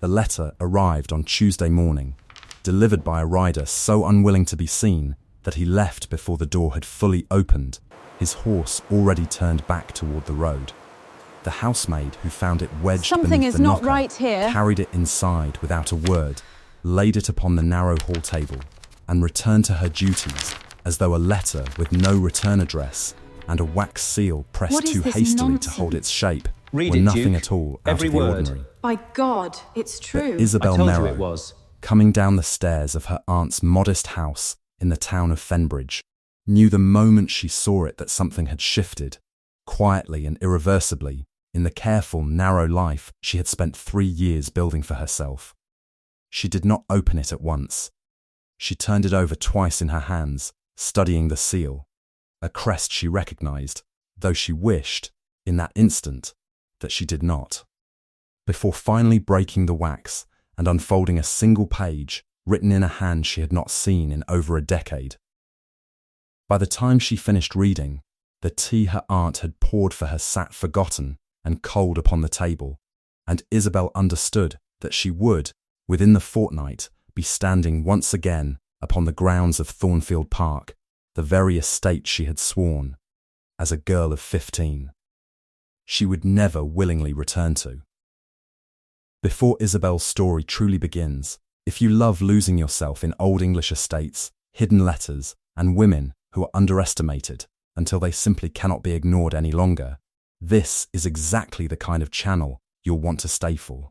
The letter arrived on Tuesday morning, delivered by a rider so unwilling to be seen that he left before the door had fully opened, his horse already turned back toward the road. The housemaid, who found it wedged Something beneath is the not knocker, right here. carried it inside without a word, laid it upon the narrow hall table, and returned to her duties as though a letter with no return address and a wax seal pressed What is too this hastily nonsense? to hold its shape Read were it, nothing Duke. at all out Every of the word. ordinary. By God, it's true. Isabel I told you Merrow, it was. coming down the stairs of her aunt's modest house in the town of Fenbridge, knew the moment she saw it that something had shifted, quietly and irreversibly, in the careful, narrow life she had spent 3 years building for herself. She did not open it at once. She turned it over twice in her hands, studying the seal, a crest she recognized, though she wished, in that instant, that she did not. Before finally breaking the wax and unfolding a single page written in a hand she had not seen in over a decade. By the time she finished reading, the tea her aunt had poured for her sat forgotten and cold upon the table, and Isabel understood that she would, within the fortnight, be standing once again upon the grounds of Thornfield Park, the very estate she had sworn, as a girl of 15, she would never willingly return to. Before Isabel's story truly begins, if you love losing yourself in old English estates, hidden letters, and women who are underestimated until they simply cannot be ignored any longer, this is exactly the kind of channel you'll want to stay for.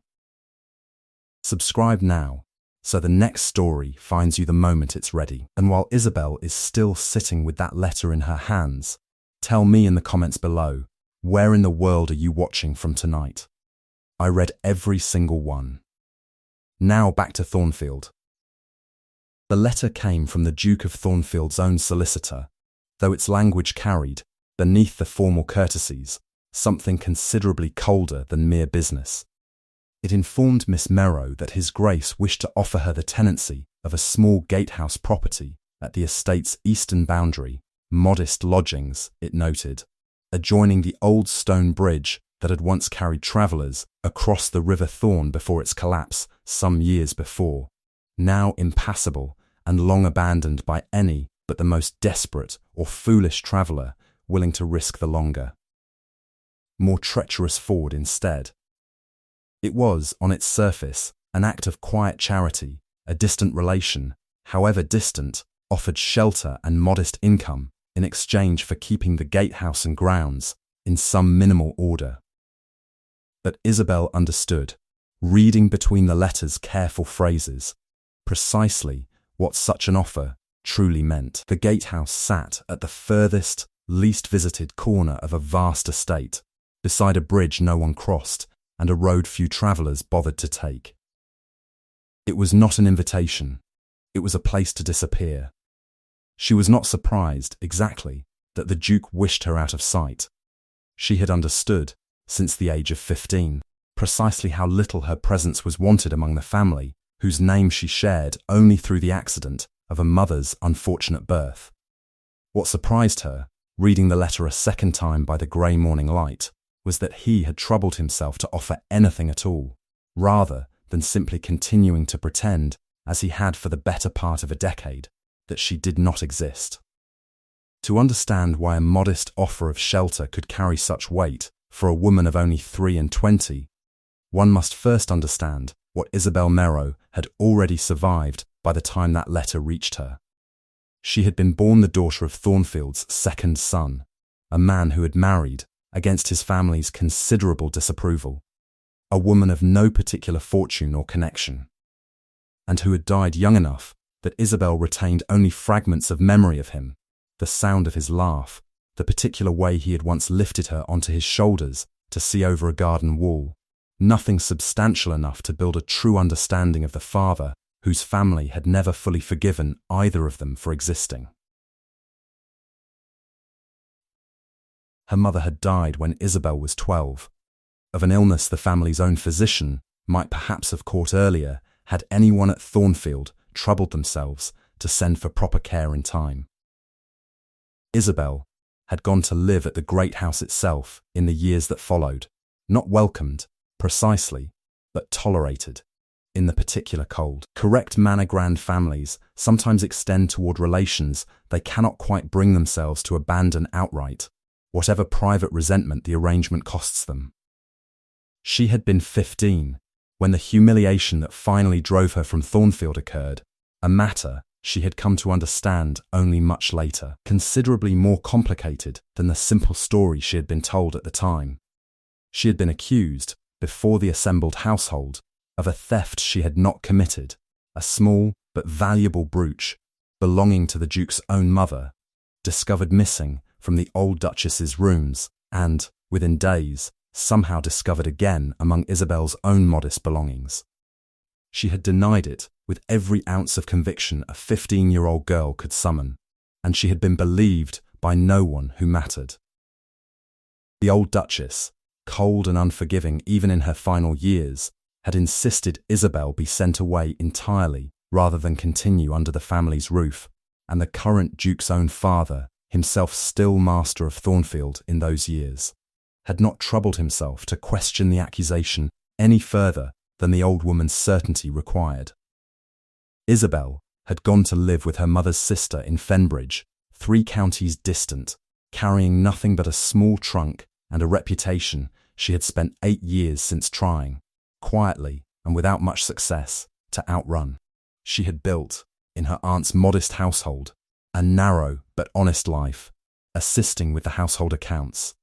Subscribe now, so the next story finds you the moment it's ready. And while Isabel is still sitting with that letter in her hands, tell me in the comments below, where in the world are you watching from tonight? I read every single one. Now back to Thornfield. The letter came from the Duke of Thornfield's own solicitor, though its language carried, beneath the formal courtesies, something considerably colder than mere business. It informed Miss Merrow that His Grace wished to offer her the tenancy of a small gatehouse property at the estate's eastern boundary, modest lodgings, it noted, adjoining the old stone bridge that had once carried travellers across the River Thorn before its collapse some years before, now impassable and long abandoned by any but the most desperate or foolish traveller willing to risk the longer, more treacherous ford instead. It was, on its surface, an act of quiet charity. A distant relation, however distant, offered shelter and modest income in exchange for keeping the gatehouse and grounds in some minimal order. But Isabel understood, reading between the letter's careful phrases, precisely what such an offer truly meant. The gatehouse sat at the furthest, least visited corner of a vast estate, beside a bridge no one crossed and a road few travellers bothered to take. It was not an invitation, it was a place to disappear. She was not surprised, exactly, that the Duke wished her out of sight. She had understood, since the age of 15, precisely how little her presence was wanted among the family, whose name she shared only through the accident of a mother's unfortunate birth. What surprised her, reading the letter a second time by the grey morning light, was that he had troubled himself to offer anything at all, rather than simply continuing to pretend, as he had for the better part of a decade, that she did not exist. To understand why a modest offer of shelter could carry such weight for a woman of only 23, one must first understand what Isabel Merrow had already survived by the time that letter reached her. She had been born the daughter of Thornfield's second son, a man who had married, against his family's considerable disapproval, a woman of no particular fortune or connection, and who had died young enough that Isabel retained only fragments of memory of him, the sound of his laugh, the particular way he had once lifted her onto his shoulders to see over a garden wall, nothing substantial enough to build a true understanding of the father whose family had never fully forgiven either of them for existing. Her mother had died when Isabel was 12, of an illness the family's own physician might perhaps have caught earlier had anyone at Thornfield troubled themselves to send for proper care in time. Isabel had gone to live at the great house itself in the years that followed, not welcomed, precisely, but tolerated, in the particular cold. Correct manner grand families sometimes extend toward relations they cannot quite bring themselves to abandon outright, whatever private resentment the arrangement costs them. She had been 15 when the humiliation that finally drove her from Thornfield occurred, a matter she had come to understand only much later, considerably more complicated than the simple story she had been told at the time. She had been accused, before the assembled household, of a theft she had not committed, a small but valuable brooch, belonging to the Duke's own mother, discovered missing from the old Duchess's rooms and, within days, somehow discovered again among Isabel's own modest belongings. She had denied it with every ounce of conviction a 15-year-old girl could summon, and she had been believed by no one who mattered. The old Duchess, cold and unforgiving even in her final years, had insisted Isabel be sent away entirely rather than continue under the family's roof, and the current Duke's own father, himself still master of Thornfield in those years, had not troubled himself to question the accusation any further than the old woman's certainty required. Isabel had gone to live with her mother's sister in Fenbridge, 3 counties distant, carrying nothing but a small trunk and a reputation she had spent 8 years since trying, quietly and without much success, to outrun. She had built, in her aunt's modest household, a narrow but honest life, assisting with the household accounts,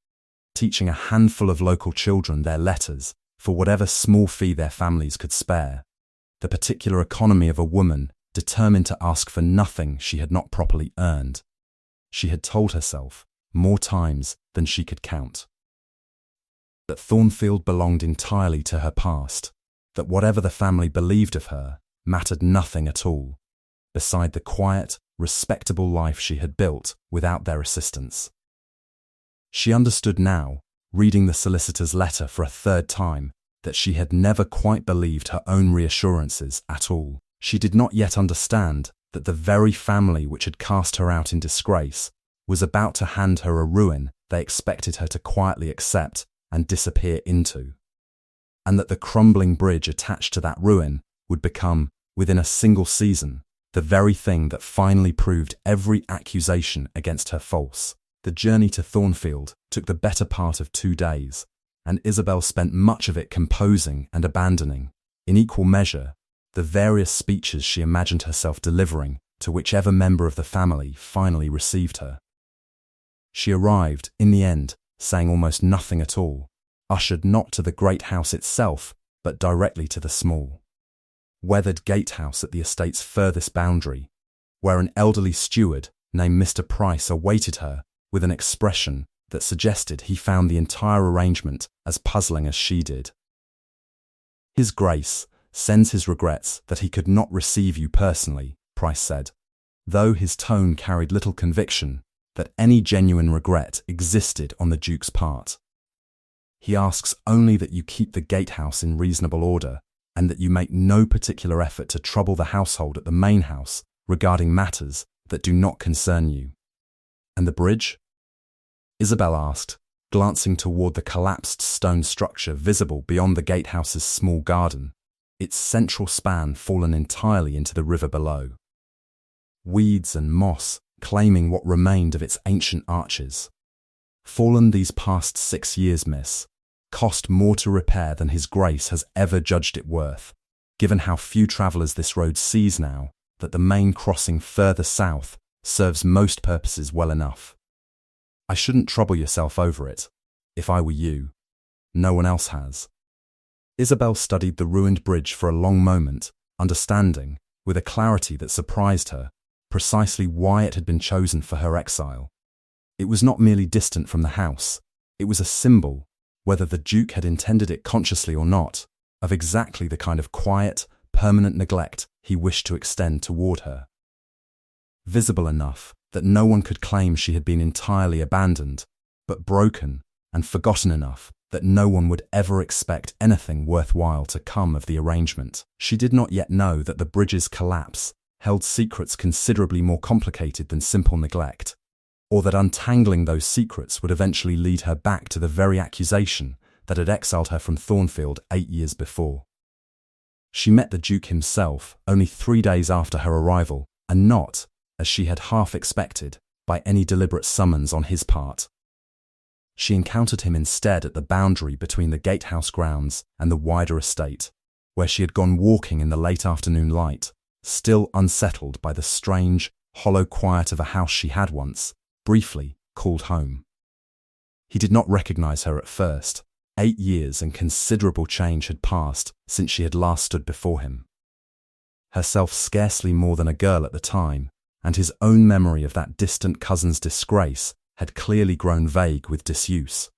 teaching a handful of local children their letters for whatever small fee their families could spare, the particular economy of a woman determined to ask for nothing she had not properly earned. She had told herself, more times than she could count, that Thornfield belonged entirely to her past, that whatever the family believed of her mattered nothing at all, beside the quiet, respectable life she had built without their assistance. She understood now, reading the solicitor's letter for a 3rd time, that she had never quite believed her own reassurances at all. She did not yet understand that the very family which had cast her out in disgrace was about to hand her a ruin they expected her to quietly accept and disappear into, and that the crumbling bridge attached to that ruin would become, within a single season, the very thing that finally proved every accusation against her false. The journey to Thornfield took the better part of 2 days, and Isabel spent much of it composing and abandoning, in equal measure, the various speeches she imagined herself delivering to whichever member of the family finally received her. She arrived, in the end, saying almost nothing at all, ushered not to the great house itself, but directly to the small, weathered gatehouse at the estate's furthest boundary, where an elderly steward named Mr. Price awaited her with an expression that suggested he found the entire arrangement as puzzling as she did. "His Grace sends his regrets that he could not receive you personally," Price said, though his tone carried little conviction that any genuine regret existed on the Duke's part. "He asks only that you keep the gatehouse in reasonable order and that you make no particular effort to trouble the household at the main house regarding matters that do not concern you." "And the bridge?" Isabel asked, glancing toward the collapsed stone structure visible beyond the gatehouse's small garden, its central span fallen entirely into the river below, weeds and moss claiming what remained of its ancient arches. "Fallen these past 6 years, miss. Cost more to repair than His Grace has ever judged it worth, given how few travellers this road sees now that the main crossing further south serves most purposes well enough. I shouldn't trouble yourself over it, if I were you. No one else has." Isabel studied the ruined bridge for a long moment, understanding, with a clarity that surprised her, precisely why it had been chosen for her exile. It was not merely distant from the house, it was a symbol, whether the Duke had intended it consciously or not, of exactly the kind of quiet, permanent neglect he wished to extend toward her. Visible enough that no one could claim she had been entirely abandoned, but broken and forgotten enough that no one would ever expect anything worthwhile to come of the arrangement. She did not yet know that the bridge's collapse held secrets considerably more complicated than simple neglect, or that untangling those secrets would eventually lead her back to the very accusation that had exiled her from Thornfield 8 years before. She met the Duke himself only 3 days after her arrival, and not, as she had half expected, by any deliberate summons on his part. She encountered him instead at the boundary between the gatehouse grounds and the wider estate, where she had gone walking in the late afternoon light, still unsettled by the strange, hollow quiet of a house she had once, briefly, called home. He did not recognize her at first. 8 years and considerable change had passed since she had last stood before him. Herself scarcely more than a girl at the time, and his own memory of that distant cousin's disgrace had clearly grown vague with disuse.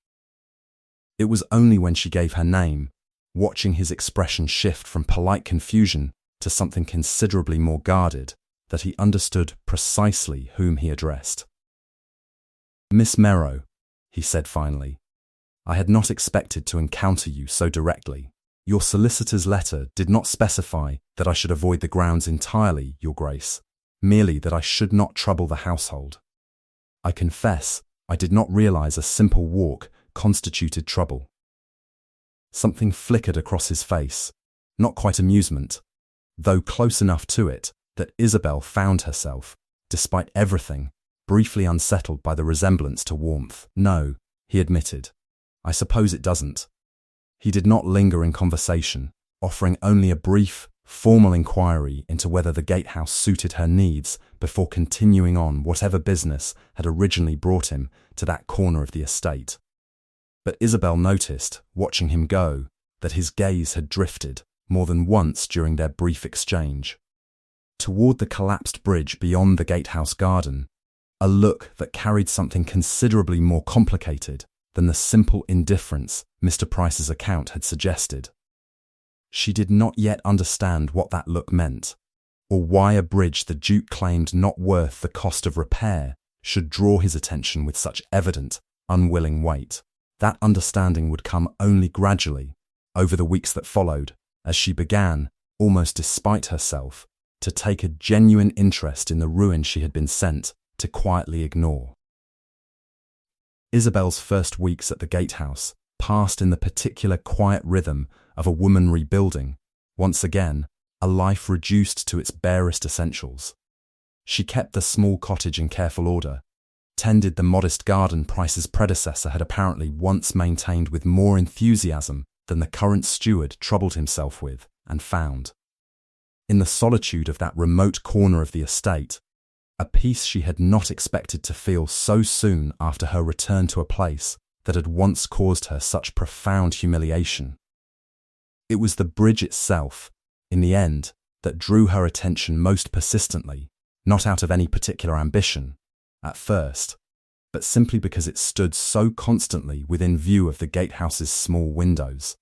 It was only when she gave her name, watching his expression shift from polite confusion to something considerably more guarded, that he understood precisely whom he addressed. "Miss Merrow," he said finally, "I had not expected to encounter you so directly. Your solicitor's letter did not specify that I should avoid the grounds entirely, Your Grace, merely that I should not trouble the household. I confess I did not realize a simple walk constituted trouble." Something flickered across his face, not quite amusement, though close enough to it that Isabel found herself, despite everything, briefly unsettled by the resemblance to warmth. "No," he admitted, "I suppose it doesn't." He did not linger in conversation, offering only a brief, formal inquiry into whether the gatehouse suited her needs before continuing on whatever business had originally brought him to that corner of the estate. But Isabel noticed, watching him go, that his gaze had drifted, more than once during their brief exchange, toward the collapsed bridge beyond the gatehouse garden, a look that carried something considerably more complicated than the simple indifference Mr. Price's account had suggested. She did not yet understand what that look meant, or why a bridge the Duke claimed not worth the cost of repair should draw his attention with such evident, unwilling weight. That understanding would come only gradually, over the weeks that followed, as she began, almost despite herself, to take a genuine interest in the ruin she had been sent to quietly ignore. Isabel's first weeks at the gatehouse passed in the particular quiet rhythm of a woman rebuilding, once again, a life reduced to its barest essentials. She kept the small cottage in careful order, tended the modest garden Price's predecessor had apparently once maintained with more enthusiasm than the current steward troubled himself with, and found, in the solitude of that remote corner of the estate, a peace she had not expected to feel so soon after her return to a place that had once caused her such profound humiliation. It was the bridge itself, in the end, that drew her attention most persistently, not out of any particular ambition, at first, but simply because it stood so constantly within view of the gatehouse's small windows.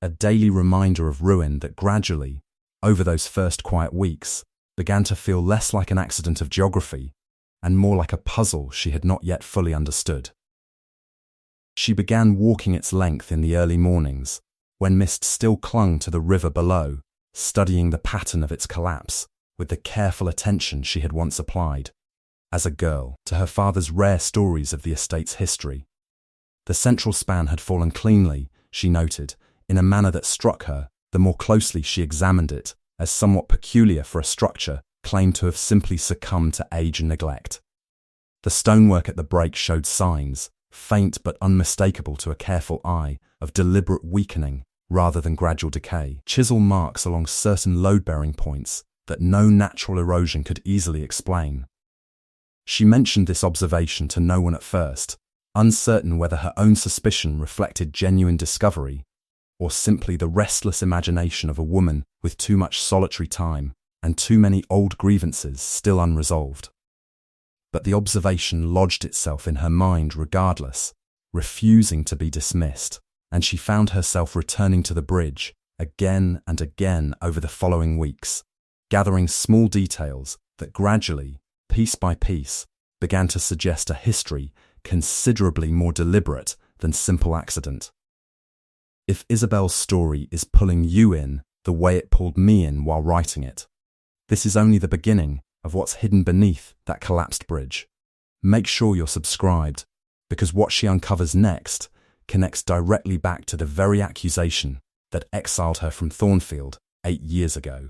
A daily reminder of ruin that gradually, over those first quiet weeks, began to feel less like an accident of geography and more like a puzzle she had not yet fully understood. She began walking its length in the early mornings, when mist still clung to the river below, studying the pattern of its collapse with the careful attention she had once applied, as a girl, to her father's rare stories of the estate's history. The central span had fallen cleanly, she noted, in a manner that struck her, the more closely she examined it, as somewhat peculiar for a structure claimed to have simply succumbed to age and neglect. The stonework at the break showed signs, faint but unmistakable to a careful eye, of deliberate weakening rather than gradual decay, chisel marks along certain load-bearing points that no natural erosion could easily explain. She mentioned this observation to no one at first, uncertain whether her own suspicion reflected genuine discovery or simply the restless imagination of a woman with too much solitary time and too many old grievances still unresolved. But the observation lodged itself in her mind regardless, refusing to be dismissed, and she found herself returning to the bridge again and again over the following weeks, gathering small details that gradually, piece by piece, began to suggest a history considerably more deliberate than simple accident. If Isabel's story is pulling you in the way it pulled me in while writing it, this is only the beginning of what's hidden beneath that collapsed bridge. Make sure you're subscribed, because what she uncovers next connects directly back to the very accusation that exiled her from Thornfield 8 years ago.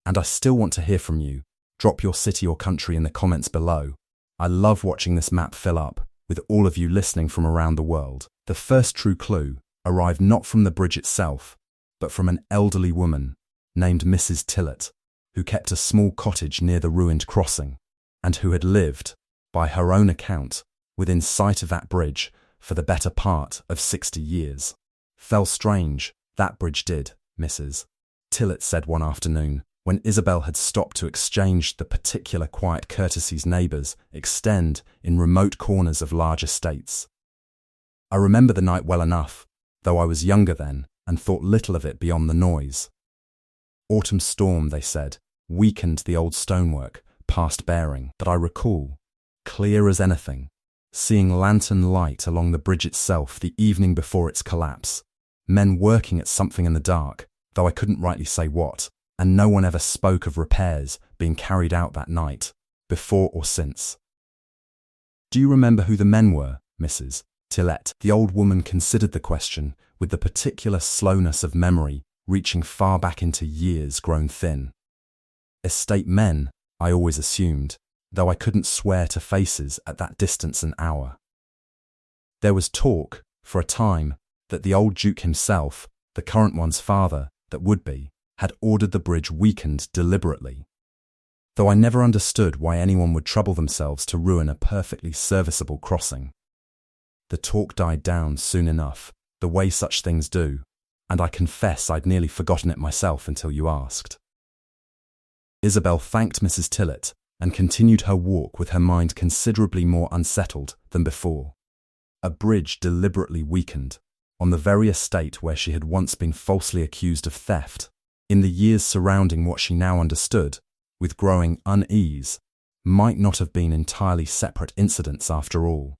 And I still want to hear from you. Drop your city or country in the comments below. I love watching this map fill up, with all of you listening from around the world. The first true clue arrived not from the bridge itself, but from an elderly woman named Mrs. Tillett, who kept a small cottage near the ruined crossing, and who had lived, by her own account, within sight of that bridge for the better part of 60 years. Fell strange, that bridge did, Mrs. Tillett said one afternoon, when Isabel had stopped to exchange the particular quiet courtesies neighbours extend in remote corners of large estates. I remember the night well enough, though I was younger then and thought little of it beyond the noise. Autumn storm, they said, weakened the old stonework, past bearing, that I recall, clear as anything, seeing lantern light along the bridge itself the evening before its collapse, men working at something in the dark, though I couldn't rightly say what, and no one ever spoke of repairs being carried out that night, before or since. Do you remember who the men were, Mrs. Tillett? The old woman considered the question with the particular slowness of memory reaching far back into years grown thin. Estate men, I always assumed, though I couldn't swear to faces at that distance and hour. There was talk, for a time, that the old Duke himself, the current one's father, that would be, had ordered the bridge weakened deliberately, though I never understood why anyone would trouble themselves to ruin a perfectly serviceable crossing. The talk died down soon enough, the way such things do, and I confess I'd nearly forgotten it myself until you asked. Isabel thanked Mrs. Tillett and continued her walk with her mind considerably more unsettled than before. A bridge deliberately weakened, on the very estate where she had once been falsely accused of theft. In the years surrounding what she now understood, with growing unease, might not have been entirely separate incidents after all.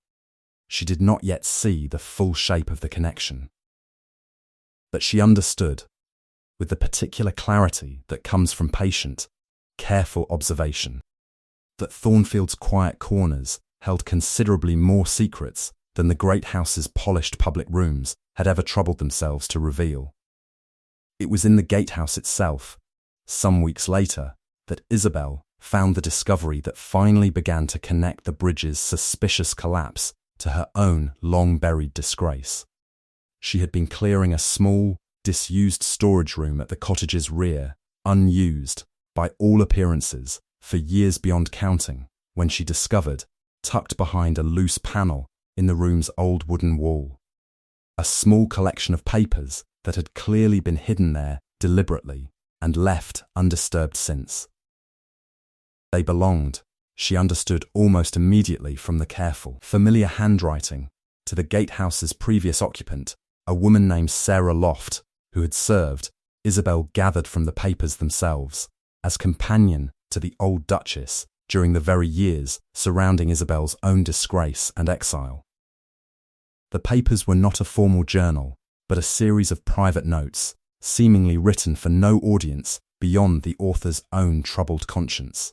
She did not yet see the full shape of the connection. But she understood, with the particular clarity that comes from patient, careful observation, that Thornfield's quiet corners held considerably more secrets than the great house's polished public rooms had ever troubled themselves to reveal. It was in the gatehouse itself, some weeks later, that Isabel found the discovery that finally began to connect the bridge's suspicious collapse to her own long-buried disgrace. She had been clearing a small, disused storage room at the cottage's rear, unused, by all appearances, for years beyond counting, when she discovered, tucked behind a loose panel in the room's old wooden wall, a small collection of papers that had clearly been hidden there deliberately and left undisturbed since. They belonged, she understood almost immediately from the careful, familiar handwriting, to the gatehouse's previous occupant, a woman named Sarah Loft, who had served, Isabel gathered from the papers themselves, as companion to the old Duchess during the very years surrounding Isabel's own disgrace and exile. The papers were not a formal journal, but a series of private notes, seemingly written for no audience beyond the author's own troubled conscience.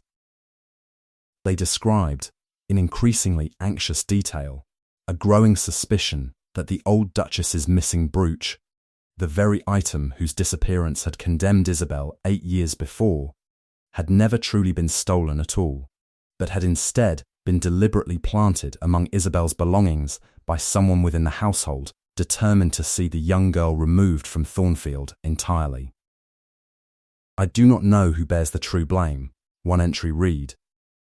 They described, in increasingly anxious detail, a growing suspicion that the old Duchess's missing brooch, the very item whose disappearance had condemned Isabel 8 years before, had never truly been stolen at all, but had instead been deliberately planted among Isabel's belongings by someone within the household determined to see the young girl removed from Thornfield entirely. I do not know who bears the true blame, one entry read,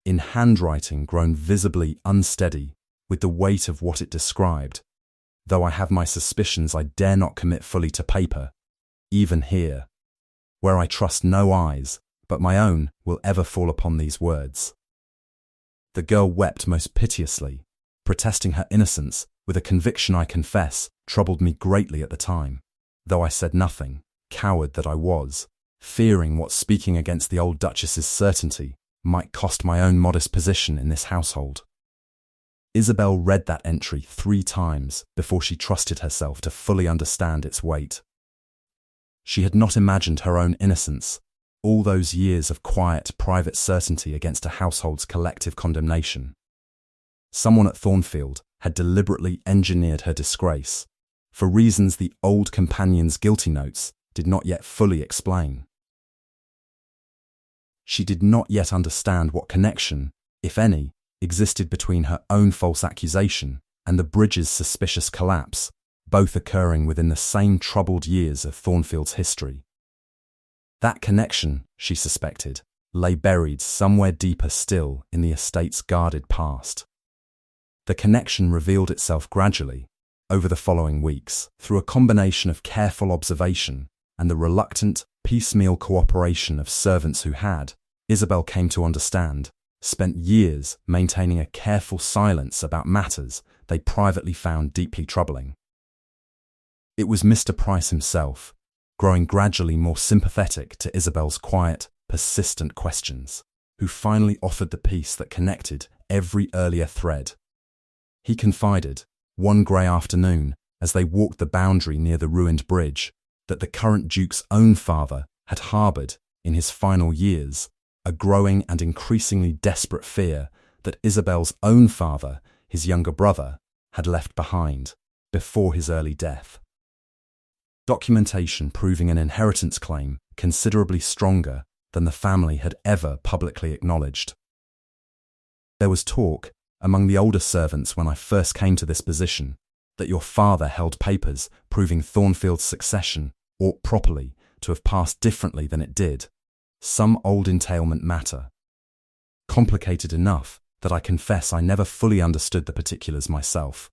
in handwriting grown visibly unsteady with the weight of what it described, though I have my suspicions I dare not commit fully to paper, even here, where I trust no eyes but my own will ever fall upon these words. The girl wept most piteously, protesting her innocence with a conviction I confess troubled me greatly at the time, though I said nothing, coward that I was, fearing what speaking against the old Duchess's certainty might cost my own modest position in this household. Isabel read that entry 3 times before she trusted herself to fully understand its weight. She had not imagined her own innocence, all those years of quiet, private certainty against a household's collective condemnation. Someone at Thornfield had deliberately engineered her disgrace, for reasons the old companion's guilty notes did not yet fully explain. She did not yet understand what connection, if any, existed between her own false accusation and the bridge's suspicious collapse, both occurring within the same troubled years of Thornfield's history. That connection, she suspected, lay buried somewhere deeper still in the estate's guarded past. The connection revealed itself gradually, over the following weeks, through a combination of careful observation and the reluctant, piecemeal cooperation of servants who had, Isabel came to understand, spent years maintaining a careful silence about matters they privately found deeply troubling. It was Mr. Price himself, growing gradually more sympathetic to Isabel's quiet, persistent questions, who finally offered the piece that connected every earlier thread. He confided, one grey afternoon, as they walked the boundary near the ruined bridge, that the current Duke's own father had harboured, in his final years, a growing and increasingly desperate fear that Isabel's own father, his younger brother, had left behind, before his early death. Documentation proving an inheritance claim considerably stronger than the family had ever publicly acknowledged. There was talk, among the older servants when I first came to this position, that your father held papers proving Thornfield's succession ought properly to have passed differently than it did, some old entailment matter. Complicated enough that I confess I never fully understood the particulars myself.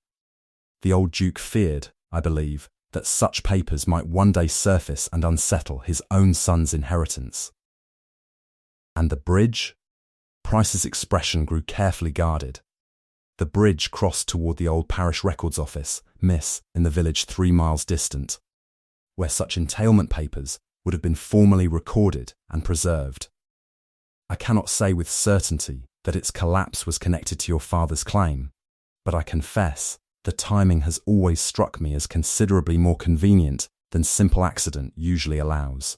The old Duke feared, I believe, that such papers might one day surface and unsettle his own son's inheritance. And the bridge? Price's expression grew carefully guarded. The bridge crossed toward the old parish records office, Miss, in the village 3 miles distant, where such entailment papers would have been formally recorded and preserved. I cannot say with certainty that its collapse was connected to your father's claim, but I confess the timing has always struck me as considerably more convenient than simple accident usually allows.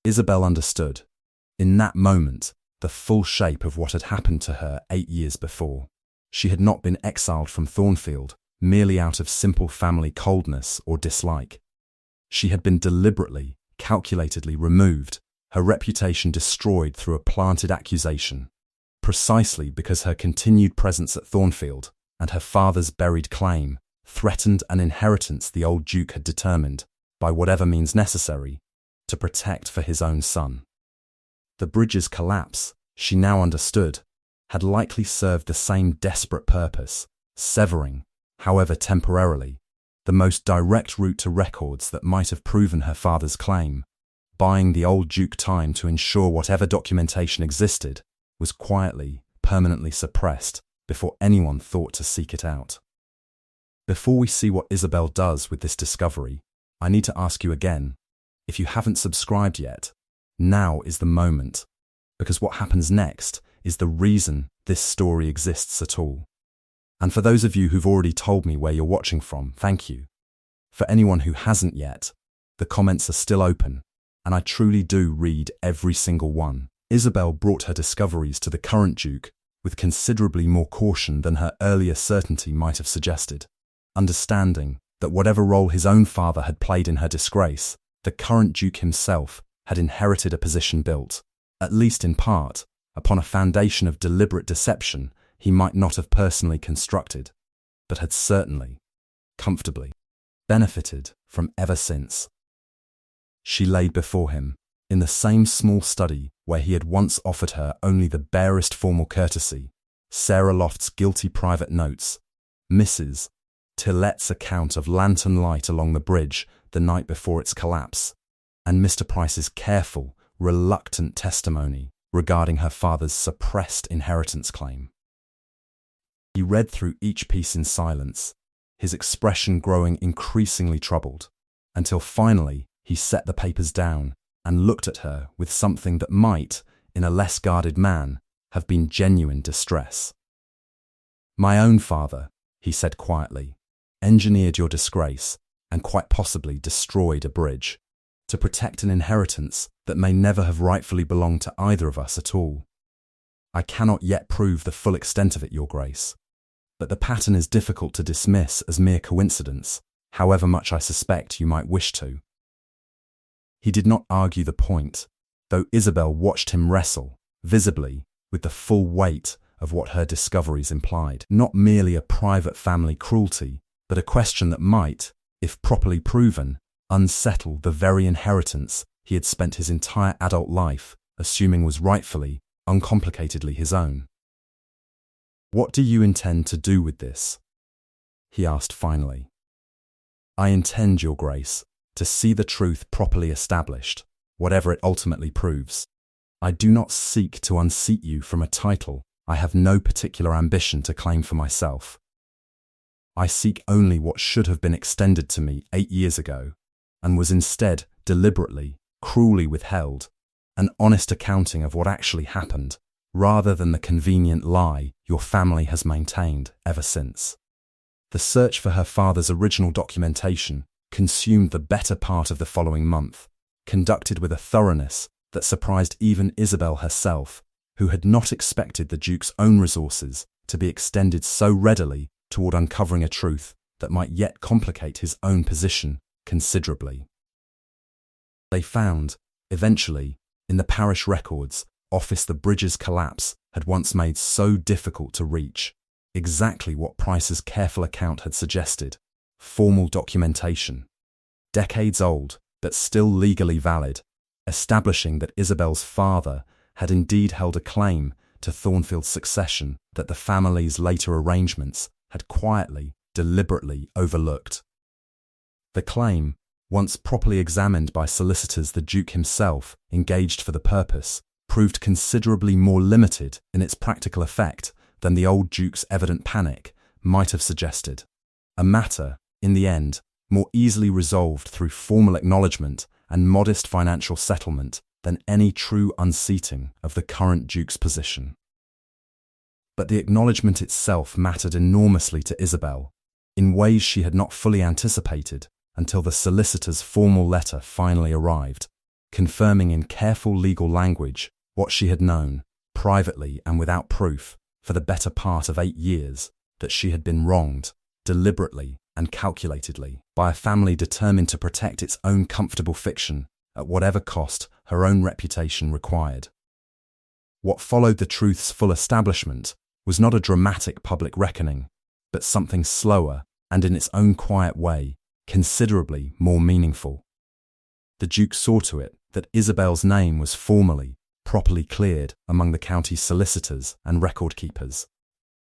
Isabel understood, in that moment, the full shape of what had happened to her 8 years before. She had not been exiled from Thornfield merely out of simple family coldness or dislike. She had been deliberately, calculatedly removed, her reputation destroyed through a planted accusation, precisely because her continued presence at Thornfield and her father's buried claim threatened an inheritance the old Duke had determined, by whatever means necessary, to protect for his own son. The bridge's collapse, she now understood, had likely served the same desperate purpose, severing, however temporarily, the most direct route to records that might have proven her father's claim, buying the old Duke time to ensure whatever documentation existed was quietly, permanently suppressed before anyone thought to seek it out. Before we see what Isabel does with this discovery, I need to ask you again, if you haven't subscribed yet, now is the moment, because what happens next is the reason this story exists at all. And for those of you who've already told me where you're watching from, thank you. For anyone who hasn't yet, the comments are still open, and I truly do read every single one. Isabel brought her discoveries to the current Duke with considerably more caution than her earlier certainty might have suggested, understanding that whatever role his own father had played in her disgrace, the current Duke himself had inherited a position built, at least in part, upon a foundation of deliberate deception he might not have personally constructed, but had certainly, comfortably, benefited from ever since. She laid before him, in the same small study where he had once offered her only the barest formal courtesy, Sarah Loft's guilty private notes, Mrs. Tillet's account of lantern light along the bridge the night before its collapse, and Mr. Price's careful, reluctant testimony regarding her father's suppressed inheritance claim. He read through each piece in silence, his expression growing increasingly troubled, until finally he set the papers down and looked at her with something that might, in a less guarded man, have been genuine distress. "My own father," he said quietly, "engineered your disgrace and quite possibly destroyed a bridge, to protect an inheritance that may never have rightfully belonged to either of us at all. I cannot yet prove the full extent of it, Your Grace, but the pattern is difficult to dismiss as mere coincidence, however much I suspect you might wish to." He did not argue the point, though Isabel watched him wrestle, visibly, with the full weight of what her discoveries implied. Not merely a private family cruelty, but a question that might, if properly proven, unsettle the very inheritance he had spent his entire adult life assuming was rightfully, uncomplicatedly his own. "What do you intend to do with this?" he asked finally. "I intend, Your Grace, to see the truth properly established, whatever it ultimately proves. I do not seek to unseat you from a title I have no particular ambition to claim for myself. I seek only what should have been extended to me 8 years ago, and was instead deliberately, cruelly withheld, an honest accounting of what actually happened, rather than the convenient lie your family has maintained ever since." The search for her father's original documentation consumed the better part of the following month, conducted with a thoroughness that surprised even Isabel herself, who had not expected the Duke's own resources to be extended so readily toward uncovering a truth that might yet complicate his own position considerably. They found, eventually, in the parish records office the bridge's collapse had once made so difficult to reach, exactly what Price's careful account had suggested: formal documentation, decades old but still legally valid, establishing that Isabel's father had indeed held a claim to Thornfield's succession that the family's later arrangements had quietly, deliberately overlooked. The claim, once properly examined by solicitors the Duke himself engaged for the purpose, proved considerably more limited in its practical effect than the old Duke's evident panic might have suggested. A matter, in the end, more easily resolved through formal acknowledgement and modest financial settlement than any true unseating of the current Duke's position. But the acknowledgement itself mattered enormously to Isabel, in ways she had not fully anticipated until the solicitor's formal letter finally arrived, confirming in careful legal language what she had known, privately and without proof, for the better part of 8 years, that she had been wronged, deliberately and calculatedly, by a family determined to protect its own comfortable fiction at whatever cost her own reputation required. What followed the truth's full establishment was not a dramatic public reckoning, but something slower and in its own quiet way, considerably more meaningful. The Duke saw to it that Isabel's name was formally, properly cleared among the county's solicitors and record keepers.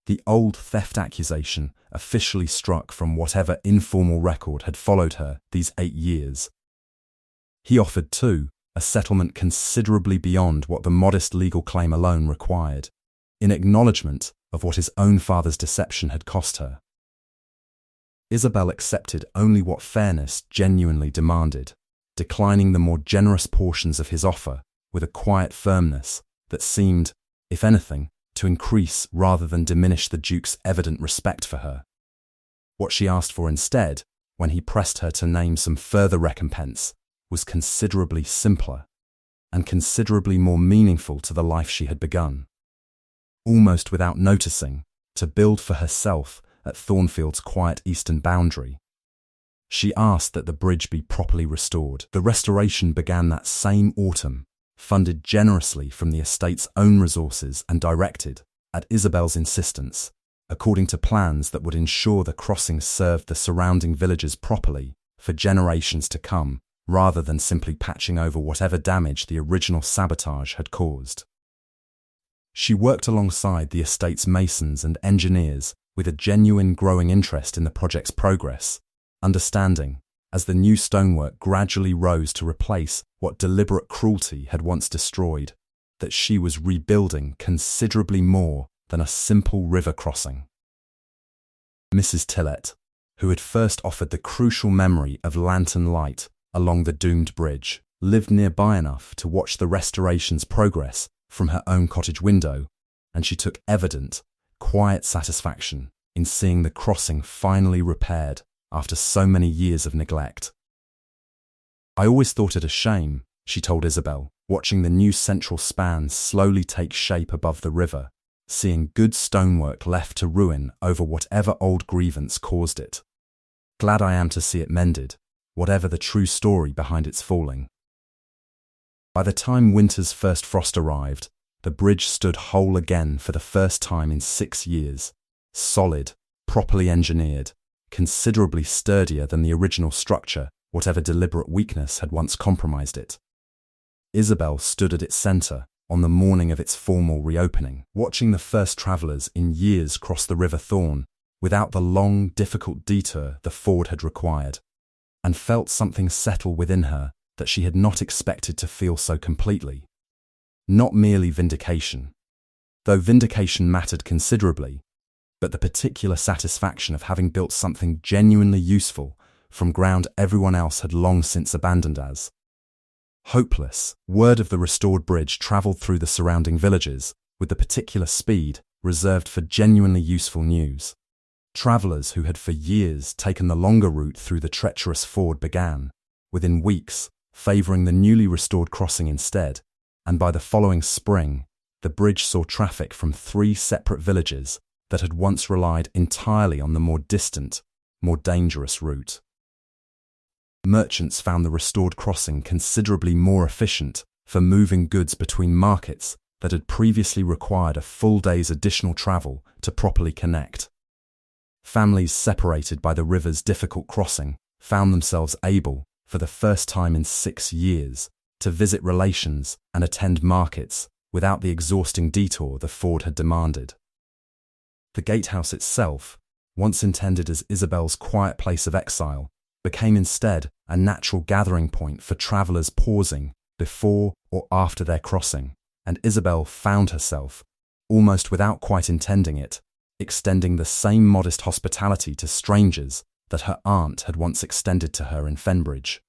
The old theft accusation officially struck from whatever informal record had followed her these 8 years. He offered, too, a settlement considerably beyond what the modest legal claim alone required, in acknowledgement of what his own father's deception had cost her. Isabel accepted only what fairness genuinely demanded, declining the more generous portions of his offer with a quiet firmness that seemed, if anything, to increase rather than diminish the Duke's evident respect for her. What she asked for instead, when he pressed her to name some further recompense, was considerably simpler and considerably more meaningful to the life she had begun. Almost without noticing, to build for herself at Thornfield's quiet eastern boundary. She asked that the bridge be properly restored. The restoration began that same autumn, funded generously from the estate's own resources and directed, at Isabel's insistence, according to plans that would ensure the crossing served the surrounding villages properly for generations to come, rather than simply patching over whatever damage the original sabotage had caused. She worked alongside the estate's masons and engineers with a genuine growing interest in the project's progress, understanding, as the new stonework gradually rose to replace what deliberate cruelty had once destroyed, that she was rebuilding considerably more than a simple river crossing. Mrs. Tillett, who had first offered the crucial memory of lantern light along the doomed bridge, lived nearby enough to watch the restoration's progress from her own cottage window, and she took evident, quiet satisfaction in seeing the crossing finally repaired after so many years of neglect. "I always thought it a shame," she told Isabel, watching the new central span slowly take shape above the river, seeing good stonework left to ruin over whatever old grievance caused it. Glad I am to see it mended, whatever the true story behind its falling. By the time winter's first frost arrived, the bridge stood whole again for the first time in 6 years, solid, properly engineered, considerably sturdier than the original structure, whatever deliberate weakness had once compromised it. Isabel stood at its centre on the morning of its formal reopening, watching the first travellers in years cross the River Thorn without the long, difficult detour the ford had required, and felt something settle within her that she had not expected to feel so completely. Not merely vindication, though vindication mattered considerably, but the particular satisfaction of having built something genuinely useful from ground everyone else had long since abandoned as hopeless. Word of the restored bridge travelled through the surrounding villages with the particular speed reserved for genuinely useful news. Travellers who had for years taken the longer route through the treacherous ford began, within weeks, favouring the newly restored crossing instead, and by the following spring, the bridge saw traffic from 3 separate villages that had once relied entirely on the more distant, more dangerous route. Merchants found the restored crossing considerably more efficient for moving goods between markets that had previously required a full day's additional travel to properly connect. Families separated by the river's difficult crossing found themselves able, for the first time in 6 years, to visit relations and attend markets without the exhausting detour the ford had demanded. The gatehouse itself, once intended as Isabel's quiet place of exile, became instead a natural gathering point for travellers pausing before or after their crossing, and Isabel found herself, almost without quite intending it, extending the same modest hospitality to strangers that her aunt had once extended to her in Fenbridge.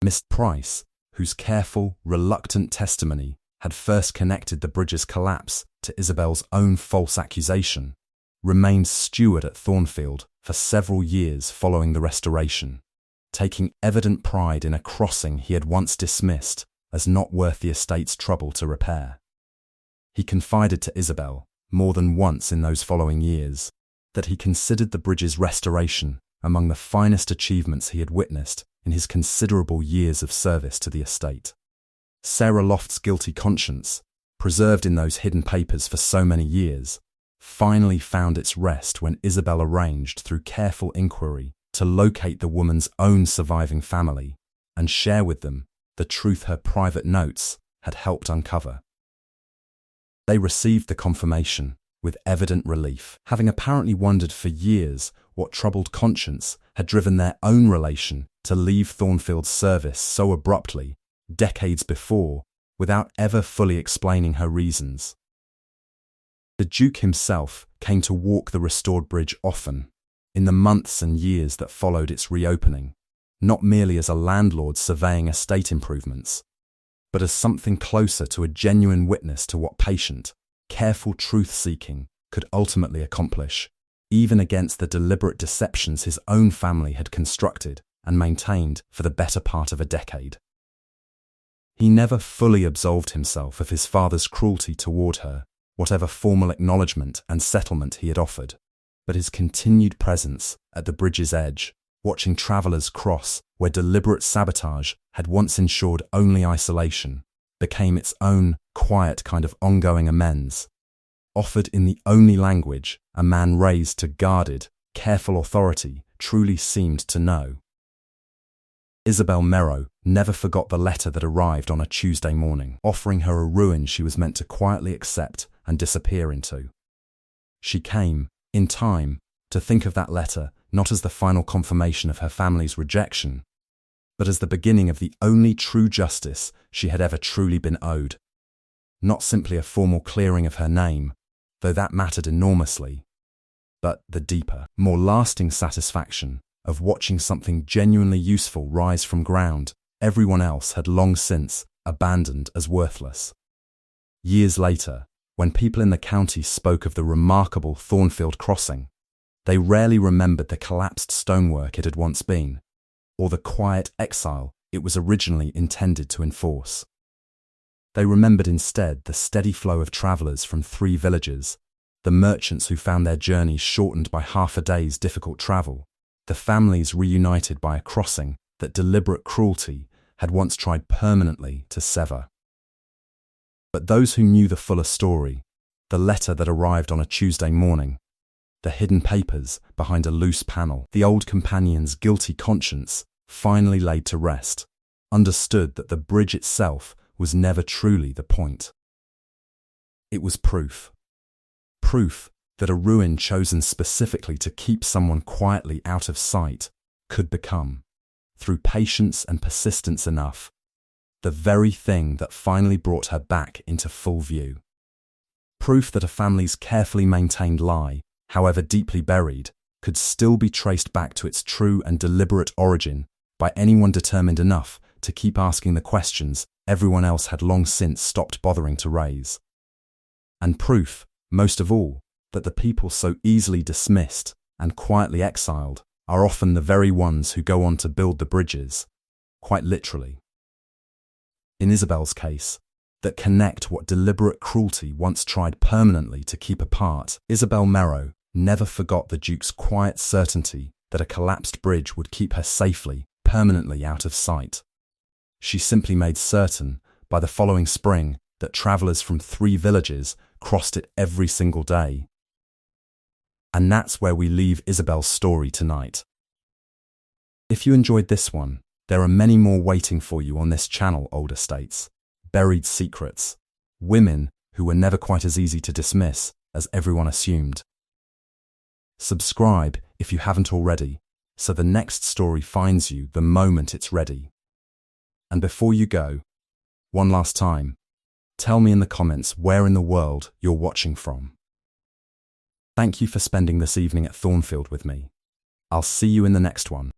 Miss Price, whose careful, reluctant testimony had first connected the bridge's collapse to Isabel's own false accusation, remained steward at Thornfield for several years following the restoration, taking evident pride in a crossing he had once dismissed as not worth the estate's trouble to repair. He confided to Isabel, more than once in those following years, that he considered the bridge's restoration among the finest achievements he had witnessed in his considerable years of service to the estate. Sarah Loft's guilty conscience, preserved in those hidden papers for so many years, finally found its rest when Isabel arranged through careful inquiry to locate the woman's own surviving family and share with them the truth her private notes had helped uncover. They received the confirmation with evident relief, having apparently wondered for years what troubled conscience had driven their own relation to leave Thornfield's service so abruptly, decades before, without ever fully explaining her reasons. The Duke himself came to walk the restored bridge often, in the months and years that followed its reopening, not merely as a landlord surveying estate improvements, but as something closer to a genuine witness to what patient, careful truth-seeking could ultimately accomplish, even against the deliberate deceptions his own family had constructed and maintained for the better part of a decade. He never fully absolved himself of his father's cruelty toward her, whatever formal acknowledgement and settlement he had offered, but his continued presence at the bridge's edge, watching travellers cross where deliberate sabotage had once ensured only isolation, became its own quiet kind of ongoing amends, offered in the only language a man raised to guarded, careful authority truly seemed to know. Isabel Merrow never forgot the letter that arrived on a Tuesday morning, offering her a ruin she was meant to quietly accept and disappear into. She came, in time, to think of that letter not as the final confirmation of her family's rejection, but as the beginning of the only true justice she had ever truly been owed. Not simply a formal clearing of her name, though that mattered enormously, but the deeper, more lasting satisfaction of watching something genuinely useful rise from ground everyone else had long since abandoned as worthless. Years later, when people in the county spoke of the remarkable Thornfield crossing, they rarely remembered the collapsed stonework it had once been, or the quiet exile it was originally intended to enforce. They remembered instead the steady flow of travellers from 3 villages, the merchants who found their journeys shortened by half a day's difficult travel, the families reunited by a crossing that deliberate cruelty had once tried permanently to sever. But those who knew the fuller story, the letter that arrived on a Tuesday morning, the hidden papers behind a loose panel, the old companion's guilty conscience finally laid to rest, understood that the bridge itself was never truly the point. It was proof. Proof that a ruin chosen specifically to keep someone quietly out of sight could become, through patience and persistence enough, the very thing that finally brought her back into full view. Proof that a family's carefully maintained lie, however deeply buried, could still be traced back to its true and deliberate origin by anyone determined enough to keep asking the questions everyone else had long since stopped bothering to raise. And proof, most of all, that the people so easily dismissed and quietly exiled are often the very ones who go on to build the bridges, quite literally. In Isabel's case, that connect what deliberate cruelty once tried permanently to keep apart, Isabel Merrow never forgot the Duke's quiet certainty that a collapsed bridge would keep her safely, permanently out of sight. She simply made certain, by the following spring, that travellers from 3 villages crossed it every single day. And that's where we leave Isabel's story tonight. If you enjoyed this one, there are many more waiting for you on this channel, Old Estates. Buried secrets. Women who were never quite as easy to dismiss as everyone assumed. Subscribe if you haven't already, so the next story finds you the moment it's ready. And before you go, one last time, tell me in the comments where in the world you're watching from. Thank you for spending this evening at Thornfield with me. I'll see you in the next one.